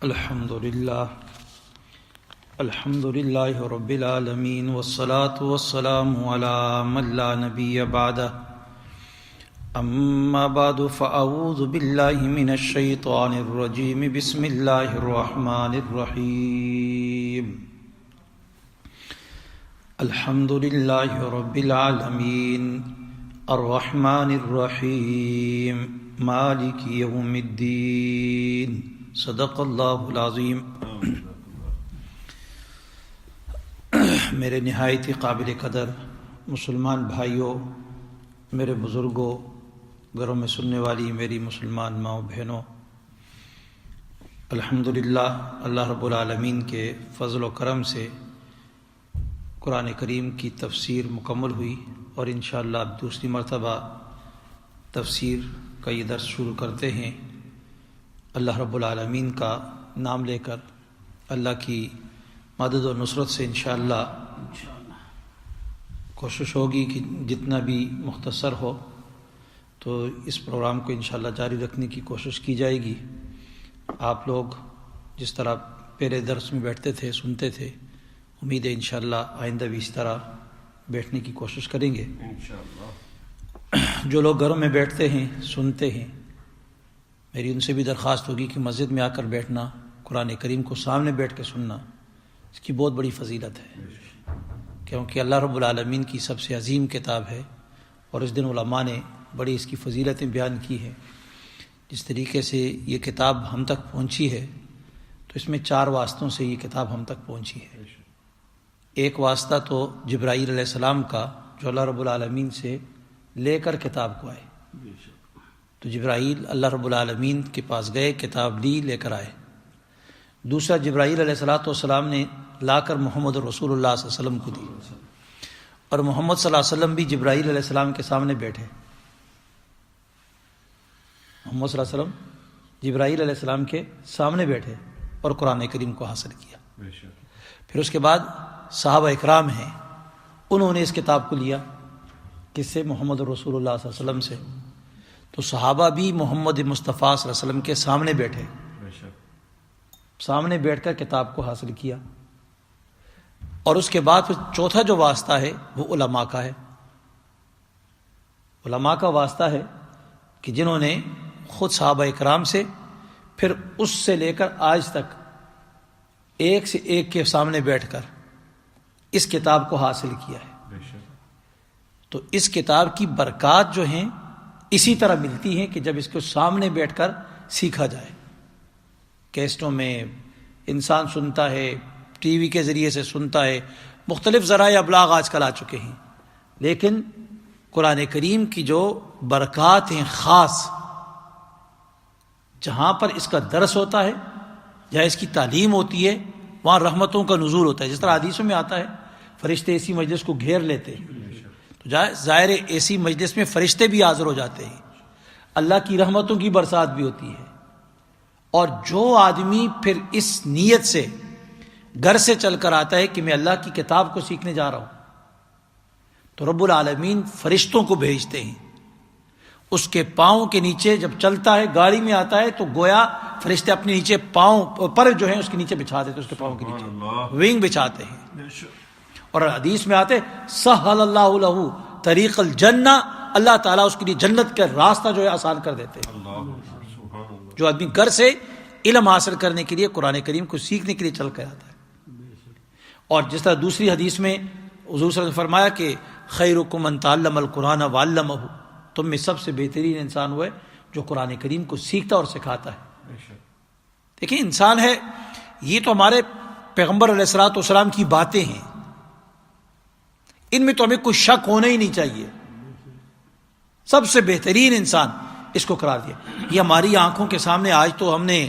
الحمد للہ رب العالمین والصلاة والسلام علی من لا نبی بعدہ اما بعد فاعوذ باللہ من الشیطان الرجیم بسم اللہ الرحمن الرحیم الحمد للہ رب العالمین الرحمن الرحیم مالک یوم الدین صدق اللہ العظیم۔ میرے نہایت ہی قابل قدر مسلمان بھائیوں، میرے بزرگوں، گھروں میں سننے والی میری مسلمان ماؤں بہنوں، الحمدللہ اللہ رب العالمین کے فضل و کرم سے قرآن کریم کی تفسیر مکمل ہوئی اور انشاءاللہ اب دوسری مرتبہ تفسیر کا یہ درس شروع کرتے ہیں۔ اللہ رب العالمین کا نام لے کر اللہ کی مدد و نصرت سے انشاءاللہ کوشش ہوگی کہ جتنا بھی مختصر ہو تو اس پروگرام کو انشاءاللہ جاری رکھنے کی کوشش کی جائے گی۔ آپ لوگ جس طرح پہلے درس میں بیٹھتے تھے، سنتے تھے، امید ہے انشاءاللہ آئندہ بھی اس طرح بیٹھنے کی کوشش کریں گے انشاءاللہ۔ جو لوگ گھروں میں بیٹھتے ہیں، سنتے ہیں، میری ان سے بھی درخواست ہوگی کہ مسجد میں آ کر بیٹھنا، قرآن کریم کو سامنے بیٹھ کے سننا، اس کی بہت بڑی فضیلت ہے، کیونکہ اللہ رب العالمین کی سب سے عظیم کتاب ہے اور اس دن علماء نے بڑی اس کی فضیلتیں بیان کی ہیں۔ جس طریقے سے یہ کتاب ہم تک پہنچی ہے تو اس میں 4 واسطوں سے یہ کتاب ہم تک پہنچی ہے۔ ایک واسطہ تو جبرائیل علیہ السلام کا، جو اللہ رب العالمین سے لے کر کتاب کو آئے، تو جبرائیل اللہ رب العالمین کے پاس گئے، کتاب لی، لے کر آئے۔ دوسرا، جبرائیل علیہ السلام نے لا کر محمد رسول اللہ صلی اللہ علیہ وسلم کو دی، اور محمد صلی اللہ علیہ وسلم بھی جبرائیل علیہ السلام کے سامنے بیٹھے۔ محمد صلی اللہ علیہ وسلم جبرائیل علیہ السلام کے سامنے بیٹھے اور قرآن کریم کو حاصل کیا۔ پھر اس کے بعد صحابہ اکرام ہیں، انہوں نے اس کتاب کو لیا، کس سے؟ محمد رسول اللہ صلی اللہ علیہ وسلم سے۔ تو صحابہ بھی محمد مصطفیٰ صلی اللہ علیہ وسلم کے سامنے بیٹھے، سامنے بیٹھ کر کتاب کو حاصل کیا۔ اور اس کے بعد پھر چوتھا جو واسطہ ہے وہ علماء کا ہے۔ علماء کا واسطہ ہے کہ جنہوں نے خود صحابہ اکرام سے، پھر اس سے لے کر آج تک ایک سے ایک کے سامنے بیٹھ کر اس کتاب کو حاصل کیا ہے۔ تو اس کتاب کی برکات جو ہیں اسی طرح ملتی ہیں کہ جب اس کو سامنے بیٹھ کر سیکھا جائے۔ کیسٹوں میں انسان سنتا ہے، ٹی وی کے ذریعے سے سنتا ہے، مختلف ذرائع ابلاغ آج کل آ چکے ہیں، لیکن قرآن کریم کی جو برکات ہیں خاص، جہاں پر اس کا درس ہوتا ہے، جہاں اس کی تعلیم ہوتی ہے، وہاں رحمتوں کا نزول ہوتا ہے۔ جس طرح حدیثوں میں آتا ہے فرشتے ایسی مجلس کو گھیر لیتے ہیں، تو ظاہر ایسی مجلس میں فرشتے بھی حاضر ہو جاتے ہیں، اللہ کی رحمتوں کی برسات بھی ہوتی ہے۔ اور جو آدمی پھر اس نیت سے گھر سے چل کر آتا ہے کہ میں اللہ کی کتاب کو سیکھنے جا رہا ہوں، تو رب العالمین فرشتوں کو بھیجتے ہیں، اس کے پاؤں کے نیچے جب چلتا ہے، گاڑی میں آتا ہے، تو گویا فرشتے اپنے نیچے پاؤں پر جو ہیں اس کے نیچے بچھا دیتے، اس کے پاؤں کے نیچے ونگ بچھاتے ہیں۔ اور حدیث میں آتے سہل اللہ لہ طریق الجنہ، اللہ تعالیٰ اس کے لیے جنت کا راستہ جو ہے آسان کر دیتے ہیں۔ جو آدمی گھر سے علم حاصل کرنے کے لیے، قرآن کریم کو سیکھنے کے لیے چل کر آتا ہے۔ اور جس طرح دوسری حدیث میں حضور صلی اللہ علیہ وسلم نے فرمایا کہ خیرکم من تعلم القرآن وعلمہ، تم میں سب سے بہترین انسان وہ ہے جو قرآن کریم کو سیکھتا اور سکھاتا ہے۔ دیکھیں، انسان ہے، یہ تو ہمارے پیغمبر علیہ الصلوۃ والسلام کی باتیں ہیں، ان میں تو ہمیں کوئی شک ہونا ہی نہیں چاہیے۔ سب سے بہترین انسان اس کو قرار دیا۔ یہ ہماری آنکھوں کے سامنے آج تو ہم نے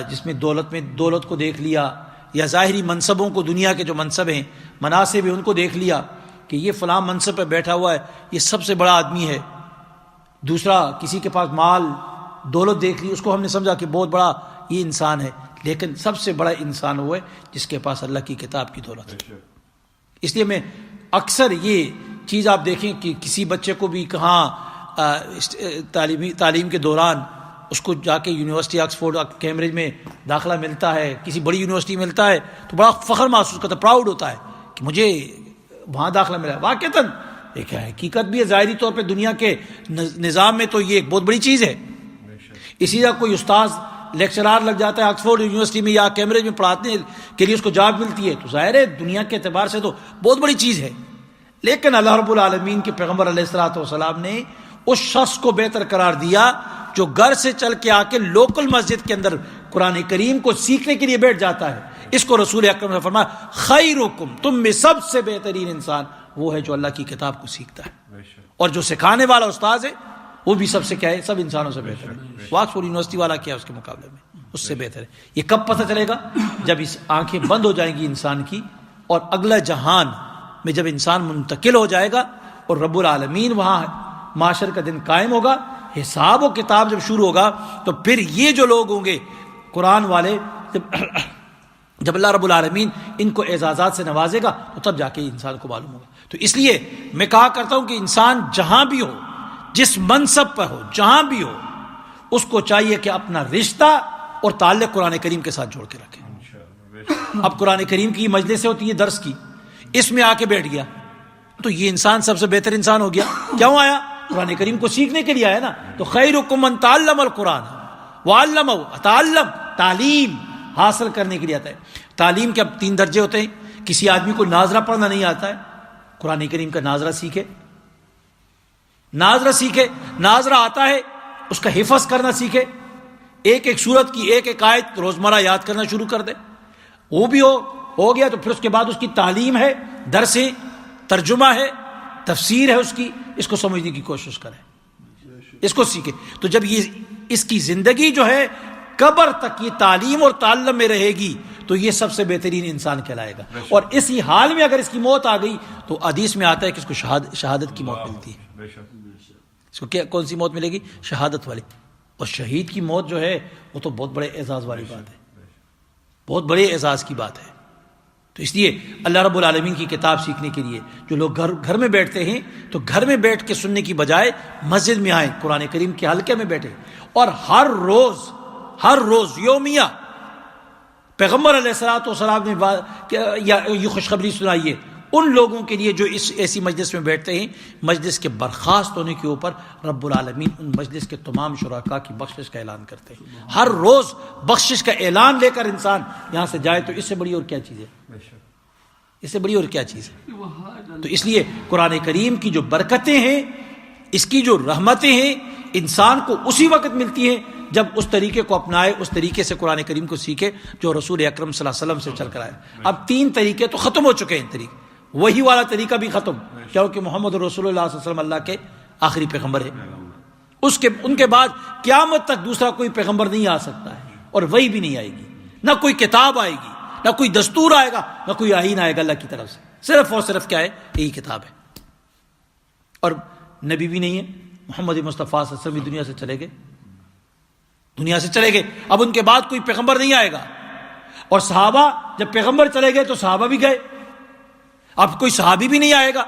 جس میں دولت کو دیکھ لیا، یا ظاہری منصبوں کو، دنیا کے جو منصب ہیں، مناصب ہیں، ان کو دیکھ لیا کہ یہ فلاں منصب پہ بیٹھا ہوا ہے، یہ سب سے بڑا آدمی ہے۔ دوسرا کسی کے پاس مال دولت دیکھ لی، اس کو ہم نے سمجھا کہ بہت بڑا یہ انسان ہے، لیکن سب سے بڑا انسان وہ ہے جس کے پاس اللہ کی کتاب کی دولت ہے۔ اس لیے میں اکثر یہ چیز آپ دیکھیں کہ کسی بچے کو بھی کہاں تعلیم کے دوران اس کو جا کے یونیورسٹی آکسفورڈ کیمبرج میں داخلہ ملتا ہے، کسی بڑی یونیورسٹی ملتا ہے تو بڑا فخر محسوس کرتا ہے، پراؤڈ ہوتا ہے کہ مجھے وہاں داخلہ ملا ہے۔ واقعتاً ایک حقیقت بھی ہے، ظاہری طور پہ دنیا کے نظام میں تو یہ ایک بہت بڑی چیز ہے۔ اسی طرح کوئی استاذ لیکچرار لگ جاتا ہے آکسفورڈ یونیورسٹی میں یا کیمبرج میں پڑھانے کے لیے اس کو جاب ملتی ہے، تو ظاہر ہے دنیا کے اعتبار سے تو بہت بڑی چیز ہے۔ لیکن اللہ رب العالمین کے پیغمبر علیہ الصلوۃ والسلام نے اس شخص کو بہتر قرار دیا جو گھر سے چل کے آ کے لوکل مسجد کے اندر قرآن کریم کو سیکھنے کے لیے بیٹھ جاتا ہے۔ اس کو رسول اکرم نے فرمایا خیرکم، تم میں سب سے بہترین انسان وہ ہے جو اللہ کی کتاب کو سیکھتا ہے، اور جو سکھانے والا استاذ ہے وہ بھی سب سے کیا ہے، سب انسانوں سے بہتر ہے۔ آکسفورڈ یونیورسٹی والا کیا ہے اس کے مقابلے میں، اس سے بہتر ہے۔ یہ کب پتہ چلے گا؟ جب اس آنکھیں بند ہو جائیں گی انسان کی، اور اگلا جہان میں جب انسان منتقل ہو جائے گا اور رب العالمین وہاں معاشر کا دن قائم ہوگا، حساب و کتاب جب شروع ہوگا، تو پھر یہ جو لوگ ہوں گے قرآن والے، جب اللہ رب العالمین ان کو اعزازات سے نوازے گا تو تب جا کے انسان کو معلوم ہوگا۔ تو اس لیے میں کہا کرتا ہوں کہ انسان جہاں بھی ہو، جس منصب پر ہو، جہاں بھی ہو، اس کو چاہیے کہ اپنا رشتہ اور تعلق قرآن کریم کے ساتھ جوڑ کے رکھے۔ اب قرآن کریم کی مجلسیں ہوتی ہیں درس کی، اس میں آ کے بیٹھ گیا تو یہ انسان سب سے بہتر انسان ہو گیا۔ کیوں آیا؟ قرآن کریم کو سیکھنے کے لیے آیا نا۔ تو خیرکم من تعلم القرآن وعلمہ، تعلم تعلیم حاصل کرنے کے لیے آتا ہے۔ تعلیم کے اب 3 درجے ہوتے ہیں۔ کسی آدمی کو ناظرہ پڑھنا نہیں آتا ہے، قرآن کریم کا ناظرہ سیکھے، ناظرہ سیکھے۔ ناظرہ آتا ہے، اس کا حفظ کرنا سیکھے، ایک ایک سورت کی ایک ایک آیت روزمرہ یاد کرنا شروع کر دے، وہ بھی ہو گیا تو پھر اس کے بعد اس کی تعلیم ہے، درس ہے، ترجمہ ہے، تفسیر ہے، اس کو سمجھنے کی کوشش کرے، اس کو سیکھے۔ تو جب یہ اس کی زندگی جو ہے قبر تک یہ تعلیم اور تعلم میں رہے گی تو یہ سب سے بہترین انسان کہلائے گا۔ اور اسی حال میں اگر اس کی موت آ گئی تو حدیث میں آتا ہے کہ اس کو شہادت کی موت ملتی ہے۔ اس کو کون سی موت ملے گی؟ شہادت والی۔ اور شہید کی موت جو ہے وہ تو بہت بڑے اعزاز والی بات ہے، بہت بڑے اعزاز کی بات ہے۔ تو اس لیے اللہ رب العالمین کی کتاب سیکھنے کے لیے جو لوگ گھر میں بیٹھتے ہیں تو گھر میں بیٹھ کے سننے کی بجائے مسجد میں آئیں، قرآن کریم کے حلقے میں بیٹھے، اور ہر روز یومیہ پیغمبر علیہ الصلوۃ والسلام نے یہ خوشخبری سنائی ہے ان لوگوں کے لیے جو ایسی مجلس میں بیٹھتے ہیں۔ مجلس کے برخاست ہونے کے اوپر رب العالمین ان مجلس کے تمام شرکاء کی بخشش کا اعلان کرتے ہیں۔ ہر روز بخشش کا اعلان لے کر انسان یہاں سے جائے تو اس سے بڑی اور کیا چیز ہے؟ اس سے بڑی اور کیا چیز ہے؟ تو اس لیے قرآن کریم کی جو برکتیں ہیں، اس کی جو رحمتیں ہیں، انسان کو اسی وقت ملتی ہیں جب اس طریقے کو اپنائے، اس طریقے سے قرآن کریم کو سیکھے جو رسول اکرم صلی اللہ علیہ وسلم سے چل کر آئے۔ اب 3 طریقے تو ختم ہو چکے ہیں، طریقے وہی والا طریقہ بھی ختم، کیونکہ محمد رسول اللہ صلی اللہ علیہ وسلم اللہ کے آخری پیغمبر ہے۔ ان کے بعد قیامت تک دوسرا کوئی پیغمبر نہیں آ سکتا ہے، اور وہی بھی نہیں آئے گی، نہ کوئی کتاب آئے گی، نہ کوئی دستور آئے گا، نہ کوئی آئین آئے گا اللہ کی طرف سے۔ صرف اور صرف کیا ہے؟ یہی کتاب ہے۔ اور نبی بھی نہیں ہے، محمد مصطفیٰ صلی اللہ علیہ وسلم دنیا سے چلے گئے، اب ان کے بعد کوئی پیغمبر نہیں آئے گا۔ اور صحابہ، جب پیغمبر چلے گئے تو صحابہ بھی گئے، اب کوئی صحابی بھی نہیں آئے گا،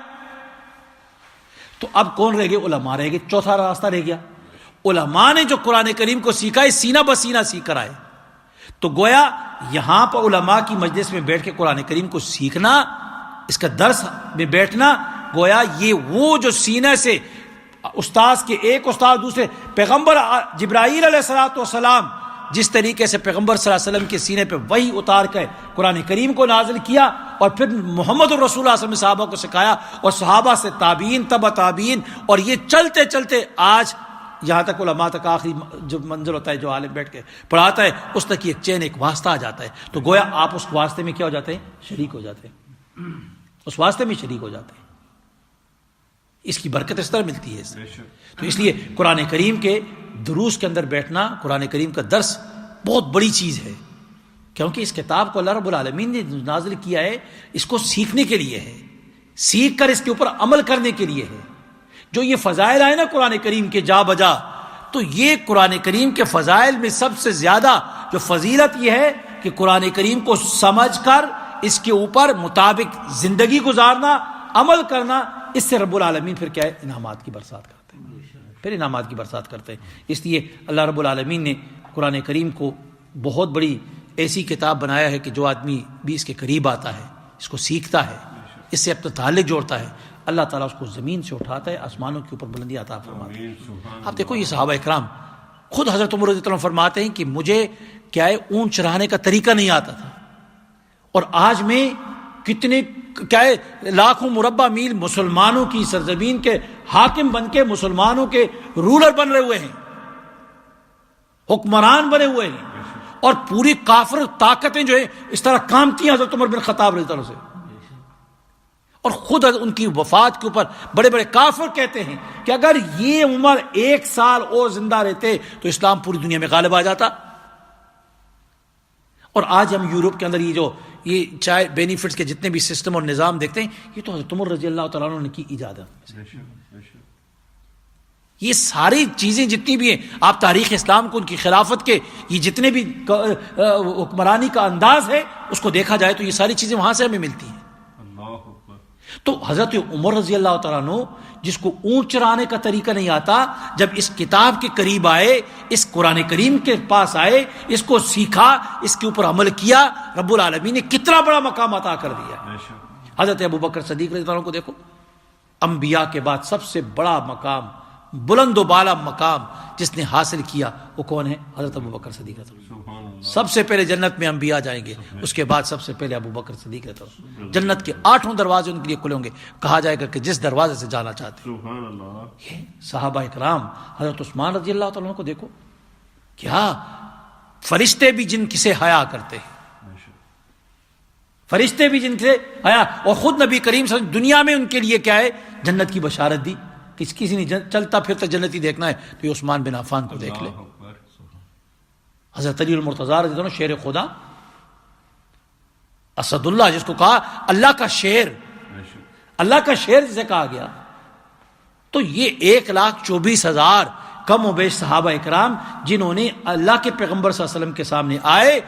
تو اب کون رہ گئے؟ علماء رہ گئے۔ چوتھا راستہ رہ گیا، علماء نے جو قرآن کریم کو سیکھا ہے سینہ بسینہ سیکھ کر آئے۔ تو گویا یہاں پر علماء کی مجلس میں بیٹھ کے قرآن کریم کو سیکھنا، اس کا درس میں بیٹھنا، گویا یہ وہ جو سینہ سے استاذ کے ایک استاد دوسرے، پیغمبر جبرائیل علیہ الصلوۃ والسلام جس طریقے سے پیغمبر صلی اللہ علیہ وسلم کے سینے پہ وہی اتار کر قرآن کریم کو نازل کیا، اور پھر محمد الرسول صلی اللہ علیہ وسلم نے صحابہ کو سکھایا، اور صحابہ سے تابعین، تبع تابعین، اور یہ چلتے چلتے آج یہاں تک علماء تک آخری جو منزل ہوتا ہے، جو عالم بیٹھ کے پڑھاتا ہے، اس تک ایک چین، ایک واسطہ آ جاتا ہے۔ تو گویا آپ اس واسطے میں کیا ہو جاتے ہیں؟ شریک ہو جاتے ہیں، اس واسطے میں شریک ہو جاتے ہیں۔ اس کی برکت اس طرح ملتی ہے۔ تو اس لیے قرآن کریم کے دروس کے اندر بیٹھنا، قرآن کریم کا درس بہت بڑی چیز ہے، کیونکہ اس کتاب کو اللہ رب العالمین نے نازل کیا ہے اس کو سیکھنے کے لیے ہے، سیکھ کر اس کے اوپر عمل کرنے کے لیے ہے۔ جو یہ فضائل آئے نا قرآن کریم کے جا بجا، تو یہ قرآن کریم کے فضائل میں سب سے زیادہ جو فضیلت یہ ہے کہ قرآن کریم کو سمجھ کر اس کے اوپر مطابق زندگی گزارنا، عمل کرنا، اس سے رب العالمین پھر کیا ہے؟ انعامات کی برسات کرتے ہیں۔ پھر انعامات کی برسات کرتے ہیں. اس لیے اللہ رب العالمین نے قرآن کریم کو بہت بڑی ایسی کتاب بنایا ہے کہ جو آدمی بھی اس کے قریب آتا ہے، اس کو سیکھتا ہے، اس سے اپنا تعلق جوڑتا ہے، اللہ تعالیٰ اس کو زمین سے اٹھاتا ہے، آسمانوں کے اوپر بلندی عطا فرماتا ہے. آپ دیکھو یہ صحابہ اکرام خود حضرت عمر رضی اللہ عنہ فرماتے ہیں کہ مجھے کیا ہے اونٹ چڑھانے کا طریقہ نہیں آتا تھا، اور آج میں کتنے کیا ہے لاکھوں مربع میل مسلمانوں کی سرزمین کے حاکم بن کے مسلمانوں کے رولر بن رہے ہوئے ہیں، حکمران بنے ہوئے ہیں، اور پوری کافر طاقتیں جو ہے اس طرح کامتی ہیں حضرت عمر بن خطاب رضی اللہ عنہ سے. اور خود ان کی وفات کے اوپر بڑے بڑے کافر کہتے ہیں کہ اگر یہ عمر 1 سال اور زندہ رہتے تو اسلام پوری دنیا میں غالب آ جاتا. اور آج ہم یورپ کے اندر یہ چاہے بینیفٹس کے جتنے بھی سسٹم اور نظام دیکھتے ہیں، یہ تو حضرت عمر رضی اللہ تعالیٰ عنہ نے کی ایجاد ہے. یہ ساری چیزیں جتنی بھی ہیں، آپ تاریخ اسلام کو ان کی خلافت کے یہ جتنے بھی حکمرانی کا انداز ہے اس کو دیکھا جائے تو یہ ساری چیزیں وہاں سے ہمیں ملتی ہیں. تو حضرت عمر رضی اللہ تعالیٰ عنہ جس کو اونٹ چرانے کا طریقہ نہیں آتا، جب اس کتاب کے قریب آئے، اس قرآن کریم کے پاس آئے، اس کو سیکھا، اس کے اوپر عمل کیا، رب العالمین نے کتنا بڑا مقام عطا کر دیا. حضرت ابوبکر صدیق رضی اللہ عنہ کو دیکھو، انبیاء کے بعد سب سے بڑا مقام، بلند و بالا مقام جس نے حاصل کیا وہ کون ہے؟ حضرت ابوبکر صدیق رضی اللہ عنہ. سب سے پہلے جنت میں انبیاء جائیں گے، اس کے بعد سب سے پہلے ابوبکر صدیق رضی اللہ عنہ. جنت کے 8 دروازے ان کے لیے کھلے ہوں گے، کہا جائے گا کہ جس دروازے سے جانا چاہتے ہیں. یہ صحابہ اکرام، حضرت عثمان رضی اللہ تعالیٰ عنہ کو دیکھو، کیا فرشتے بھی جن سے حیا کرتے ہیں، فرشتے بھی جن سے حیا، اور خود نبی کریم صلی اللہ علیہ وسلم دنیا میں ان کے لیے کیا ہے جنت کی بشارت دی. کسی نے چلتا پھرتا جنتی دیکھنا ہے تو یہ عثمان بن عفان کو دیکھ لے. حضرت علی المرتضی رضی اللہ عنہ شیر خدا، اسد اللہ جس کو کہا اللہ کا شیر، اللہ کا شیر جسے کہا گیا. تو یہ 1,24,000 کم و بیش صحابہ اکرام جنہوں نے اللہ کے پیغمبر صلی اللہ علیہ وسلم کے سامنے آئے،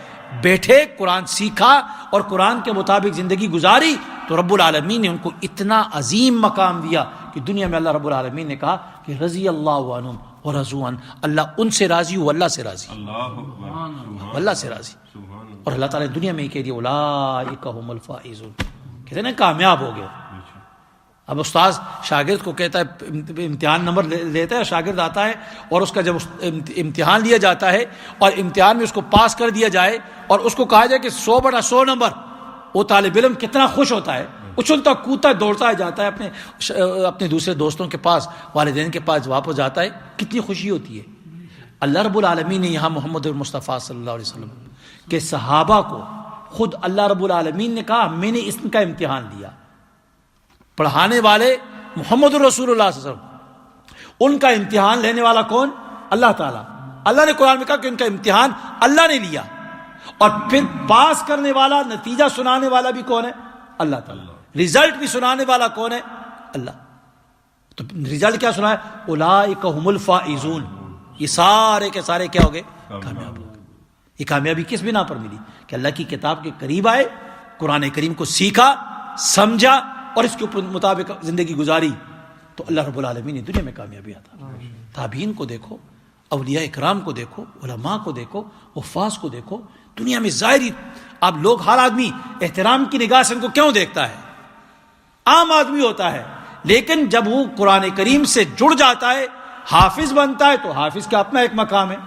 بیٹھے، قرآن سیکھا اور قرآن کے مطابق زندگی گزاری، تو رب العالمین نے ان کو اتنا عظیم مقام دیا کہ دنیا میں اللہ رب العالمین نے کہا کہ رضی اللہ عنہم ورضوا عنہ، اللہ ان سے راضی ہو، اللہ سے راضی، اللہ سے راضی. اور اللہ تعالیٰ نے دنیا میں ہی کہہ دیا اولئک هم الفائزون، کہتے ہیں نا کامیاب ہو گئے. اب استاذ شاگرد کو کہتا ہے، امتحان نمبر لیتا ہے، شاگرد آتا ہے اور اس کا جب امتحان لیا جاتا ہے اور امتحان میں اس کو پاس کر دیا جائے اور اس کو کہا جائے کہ 100/100 نمبر، وہ طالب علم کتنا خوش ہوتا ہے، اچھلتا کودتا دوڑتا جاتا ہے اپنے دوسرے دوستوں کے پاس، والدین کے پاس واپس جاتا ہے، کتنی خوشی ہوتی ہے. اللہ رب العالمین نے یہاں محمد مصطفیٰ صلی اللہ علیہ وسلم کے صحابہ کو خود اللہ رب العالمین نے کہا میں نے اس کا امتحان لیا. پڑھانے والے محمد رسول اللہ صلی اللہ علیہ وسلم، ان کا امتحان لینے والا کون؟ اللہ تعالیٰ. اللہ نے قرآن میں کہا کہ ان کا امتحان اللہ نے لیا، اور پھر پاس کرنے والا، نتیجہ سنانے والا بھی کون ہے؟ اللہ تعالیٰ. رزلٹ بھی سنانے والا کون ہے؟ اللہ. تو رزلٹ کیا سنا ہے؟ اولئک هم الفائزون. یہ سارے کے سارے کیا ہو گئے؟ کامیاب ہو گئے. یہ کامیابی کس بنا پر ملی؟ کہ اللہ کی کتاب کے قریب آئے، قرآن کریم کو سیکھا، سمجھا اور اس کے اوپر مطابق زندگی گزاری، تو اللہ رب العالمین نے دنیا میں کامیابی عطا. تابعین کو دیکھو، اولیاء اکرام کو دیکھو، علماء کو دیکھو، حفاظ کو دیکھو. دنیا میں ظاہری اب لوگ، ہر آدمی احترام کی نگاہ سے ان کو کیوں دیکھتا ہے؟ عام آدمی ہوتا ہے، لیکن جب وہ قرآن کریم سے جڑ جاتا ہے، حافظ بنتا ہے تو حافظ کا اپنا ایک مقام ہے،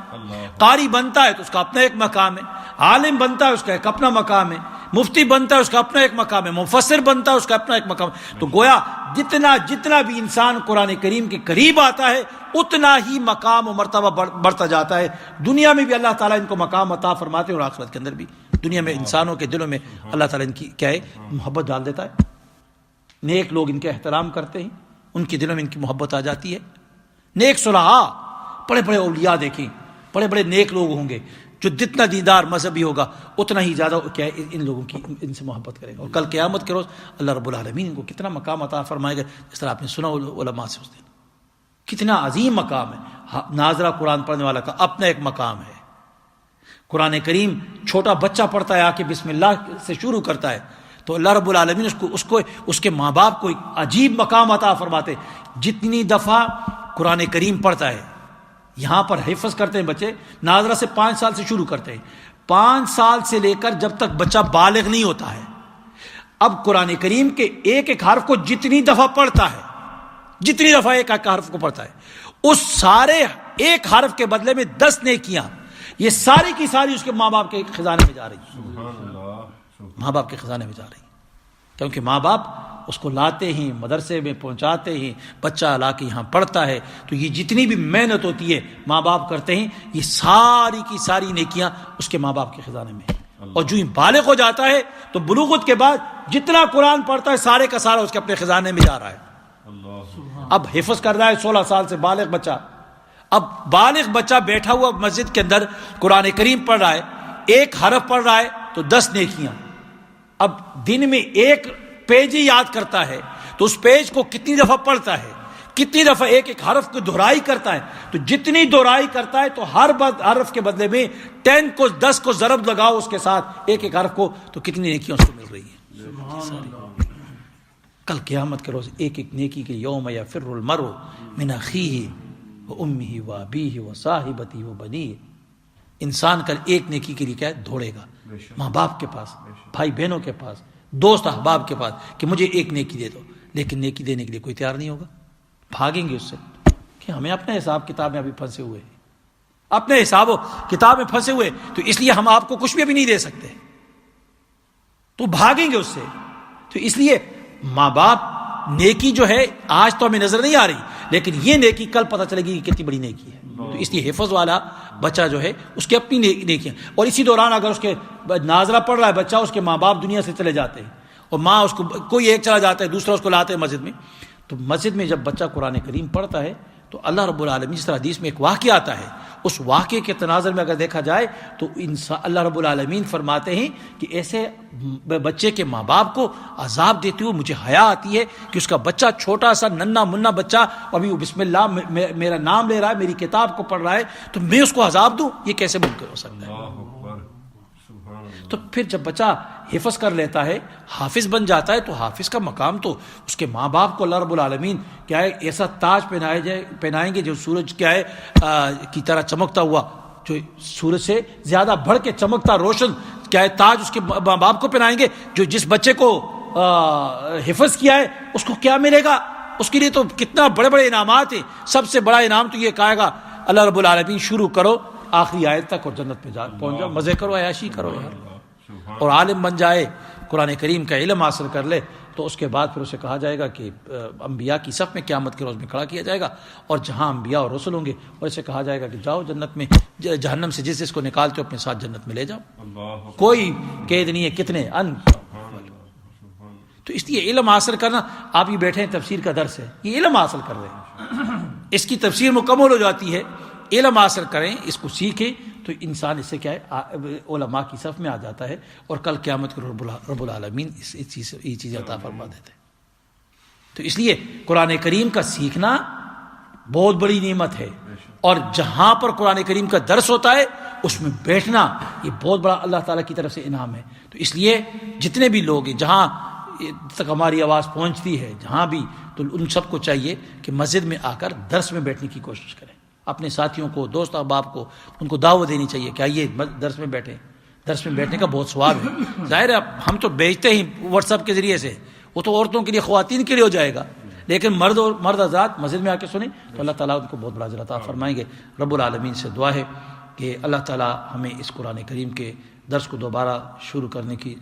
قاری بنتا ہے تو اس کا اپنا ایک مقام ہے، عالم بنتا ہے اس کا ایک اپنا مقام ہے، مفتی بنتا ہے اس کا اپنا ایک مقام ہے، مفسر بنتا ہے اس کا اپنا ایک مقام ہے. تو گویا جتنا بھی انسان قرآن کریم کے قریب آتا ہے اتنا ہی مقام و مرتبہ بڑھتا جاتا ہے. دنیا میں بھی اللہ تعالیٰ ان کو مقام عطا فرماتے ہیں، اور آخرت کے اندر بھی. دنیا میں انسانوں کے دلوں میں اللہ تعالیٰ ان کی کیا ہے؟ محبت ڈال دیتا ہے. نیک لوگ ان کے احترام کرتے ہیں، ان کے دلوں میں ان کی محبت آ جاتی ہے. نیک صلحاء، بڑے بڑے اولیاء دیکھیں، بڑے بڑے نیک لوگ ہوں گے، جو جتنا دیندار مذہبی ہوگا اتنا ہی زیادہ کیا ہے ان لوگوں کی ان سے محبت کرے گا. اور کل قیامت کے روز اللہ رب العالمین ان کو کتنا مقام عطا فرمائے گا. جس طرح آپ نے سنا علماء سے اس دن، کتنا عظیم مقام ہے. ناظرہ قرآن پڑھنے والا کا اپنا ایک مقام ہے. قرآن کریم چھوٹا بچہ پڑھتا ہے، آ کے بسم اللہ سے شروع کرتا ہے، تو اللہ رب العالمین اس کے ماں باپ کو ایک عجیب مقام عطا فرماتے. جتنی دفعہ قرآن کریم پڑھتا ہے، یہاں پر حفظ کرتے ہیں بچے، ناظرہ سے 5 سال سے شروع کرتے ہیں، 5 سال سے لے کر جب تک بچہ بالغ نہیں ہوتا ہے، اب قرآن کریم کے ایک ایک حرف کو جتنی دفعہ پڑھتا ہے، جتنی دفعہ ایک ایک حرف کو پڑھتا ہے، اس سارے ایک حرف کے بدلے میں 10 نیکیاں، یہ ساری کی ساری اس کے ماں باپ کے خزانے میں جا رہی ہیں، ماں باپ کے خزانے میں جا رہی ہیں، کیونکہ ماں باپ اس کو لاتے ہیں، مدرسے میں پہنچاتے ہیں، بچہ لا کے یہاں پڑھتا ہے، تو یہ جتنی بھی محنت ہوتی ہے ماں باپ کرتے ہیں، یہ ساری کی ساری نیکیاں اس کے ماں باپ کے خزانے میں ہیں۔ اور جو ہی بالغ ہو جاتا ہے تو بلوغت کے بعد جتنا قرآن پڑھتا ہے سارے کا سارا اس کے اپنے خزانے میں جا رہا ہے۔ اب حفظ کر رہا ہے 16 سال سے بالغ بچہ، اب بالغ بچہ بیٹھا ہوا مسجد کے اندر قرآن کریم پڑھ رہا ہے، ایک حرف پڑھ رہا ہے تو 10 نیکیاں، اب دن میں ایک پیج ہی یاد کرتا ہے تو اس پیج کو کتنی دفعہ پڑھتا ہے، کتنی دفعہ ایک ایک حرف کو دہرائی کرتا ہے، تو جتنی دہرائی کرتا ہے تو ہر حرف کے بدلے میں 10 کو ضرب لگاؤ اس کے ساتھ ایک ایک حرف کو، تو کتنی نیکیاں اس کو مل رہی ہیں۔ کل قیامت کے روز ایک ایک نیکی کے یوم یفر المرء من اخیہ وامہ وابیہ وصاحبتہ وبنیہ، انسان کل ایک نیکی کے لیے کیا ہے دوڑے گا، ماں باپ کے پاس، بھائی بہنوں کے پاس، دوست احباب کے پاس کہ مجھے ایک نیکی دے دو، لیکن نیکی دینے کے لیے کوئی تیار نہیں ہوگا، بھاگیں گے اس سے کہ ہمیں اپنے حساب کتاب میں ابھی پھنسے ہوئے ہیں، اپنے حساب و کتاب میں پھنسے ہوئے، تو اس لیے ہم آپ کو کچھ بھی ابھی نہیں دے سکتے، تو بھاگیں گے اس سے۔ تو اس لیے ماں باپ نیکی جو ہے آج تو ہمیں نظر نہیں آ رہی، لیکن یہ نیکی کل پتہ چلے گی کہ کتنی بڑی نیکی ہے۔ تو اس لیے حفظ والا بچہ جو ہے اس کی اپنی نیکیاں، اور اسی دوران اگر اس کے ناظرہ پڑھ رہا ہے بچہ، اس کے ماں باپ دنیا سے چلے جاتے ہیں اور ماں اس کو، کوئی ایک چلا جاتا ہے دوسرا اس کو لاتے ہیں مسجد میں، تو مسجد میں جب بچہ قرآن کریم پڑھتا ہے تو اللہ رب العالمین، جس طرح حدیث میں ایک واقعہ آتا ہے، اس واقعے کے تناظر میں اگر دیکھا جائے تو اللہ رب العالمین فرماتے ہیں کہ ایسے بچے کے ماں باپ کو عذاب دیتے ہوئے مجھے حیا آتی ہے کہ اس کا بچہ چھوٹا سا ننھا منا بچہ ابھی وہ بسم اللہ میرا نام لے رہا ہے، میری کتاب کو پڑھ رہا ہے، تو میں اس کو عذاب دوں، یہ کیسے ممکن ہو سکتا ہے؟ تو پھر جب بچہ حفظ کر لیتا ہے، حافظ بن جاتا ہے، تو حافظ کا مقام تو اس کے ماں باپ کو اللہ رب العالمین کیا ہے ایسا تاج پہنائیں گے جو سورج کیا ہے کی طرح چمکتا ہوا، جو سورج سے زیادہ بڑھ کے چمکتا روشن کیا ہے تاج اس کے ماں باپ کو پہنائیں گے۔ جو جس بچے کو حفظ کیا ہے اس کو کیا ملے گا؟ اس کے لیے تو کتنا بڑے بڑے انعامات ہیں، سب سے بڑا انعام تو یہ کہے گا اللہ رب العالمین شروع کرو آخری آیت تک اور جنت میں پہنچ جاؤ، مزے کرو، عیاشی کرو یار، اور عالم بن جائے، قرآن کریم کا علم حاصل کر لے، تو اس کے بعد پھر اسے کہا جائے گا کہ انبیاء کی صف میں قیامت کے روز میں کھڑا کیا جائے گا، اور جہاں انبیاء اور رسل ہوں گے اور اسے کہا جائے گا کہ جاؤ جنت میں، جہنم سے جس کو نکالتے ہو اپنے ساتھ جنت میں لے جاؤ، کوئی قید نہیں ہے، کتنے ان۔ تو اس لیے علم حاصل کرنا، آپ یہ بیٹھے ہیں تفسیر کا درس ہے، یہ علم حاصل کر رہے ہیں، اس کی تفسیر مکمل ہو جاتی ہے، علم حاصل کریں، اس کو سیکھیں، تو انسان اس سے کیا ہے علماء کی صف میں آ جاتا ہے، اور کل قیامت کو رب العالمین یہ چیز عطا فرما دیتے ہیں۔ تو اس لیے قرآن کریم کا سیکھنا بہت بڑی نعمت ہے، اور جہاں پر قرآن کریم کا درس ہوتا ہے اس میں بیٹھنا یہ بہت بڑا اللہ تعالیٰ کی طرف سے انعام ہے۔ تو اس لیے جتنے بھی لوگ ہیں جہاں تک ہماری آواز پہنچتی ہے، جہاں بھی، تو ان سب کو چاہیے کہ مسجد میں آ کر درس میں بیٹھنے کی کوشش کریں، اپنے ساتھیوں کو، دوست احباب کو ان کو دعوت دینی چاہیے کہ آئیے درس میں بیٹھیں، درس میں بیٹھنے کا بہت ثواب ہے۔ ظاہر ہے ہم تو بیچتے ہی واٹس ایپ کے ذریعے سے، وہ تو عورتوں کے لیے، خواتین کے لیے ہو جائے گا، لیکن مرد حضرات مسجد میں آ کے سنیں تو اللہ تعالیٰ ان کو بہت بڑا اجر عطا فرمائیں گے۔ رب العالمین سے دعا ہے کہ اللہ تعالیٰ ہمیں اس قرآن کریم کے درس کو دوبارہ شروع کرنے کی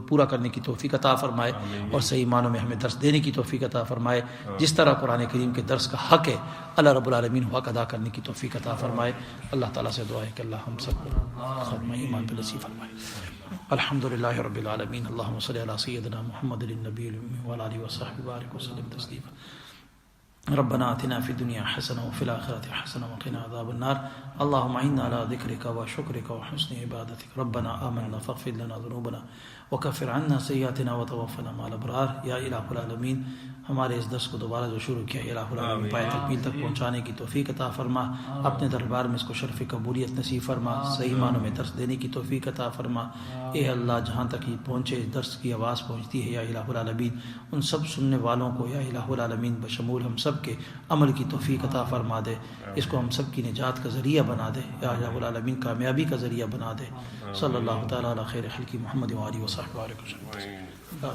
پورا کرنے کی توفیق عطا فرمائے، اور صحیح معنوں میں ہمیں درس دینے کی توفیق عطا فرمائے، جس طرح قرآن کریم کے درس کا حق ہے اللہ رب العالمین حق ادا کرنے کی توفیق عطا فرمائے۔ اللہ تعالیٰ سے دعا ہے کہ اللہ ہم سب کو ختم ایمان پہ نصیب فرمائے۔ الحمدللہ رب العالمین، اللہم صلی علی سیدنا محمد النبی الأمی وعلی آلہ وصحبہ وبارک وسلم تسلیما۔ ربنا آتنا في الدنيا حسنة وفي الآخرة حسنة وقنا عذاب النار، اللهم إنا على ذكرك وشكرك وحسن عبادتك، ربنا آمنا فاغفر لنا ذنوبنا وكفر عنا سيئاتنا وتوفنا مع الأبرار۔ یا الہ العالمین، ہمارے اس درس کو دوبارہ جو شروع کیا الہ العالمین پائے تکمیل تک پہنچانے کی توفیق عطا فرما، اپنے دربار میں اس کو شرف قبولیت نصیب فرما، صحیح معنوں میں درس دینے کی توفیق عطا فرما۔ اے اللہ، جہاں تک یہ پہنچے درس کی آواز پہنچتی ہے یا الہ العالمین، ان سب سننے والوں کو یا الہ العالمین بشمول ہم سب سب کے عمل کی توفیق عطا فرما دے، اس کو ہم سب کی نجات کا ذریعہ بنا دے، یا رب العالمین کامیابی کا ذریعہ بنا دے۔ صلی اللہ تعالیٰ علی خیر خلقی محمد و آلہ و صحبہ وسلم۔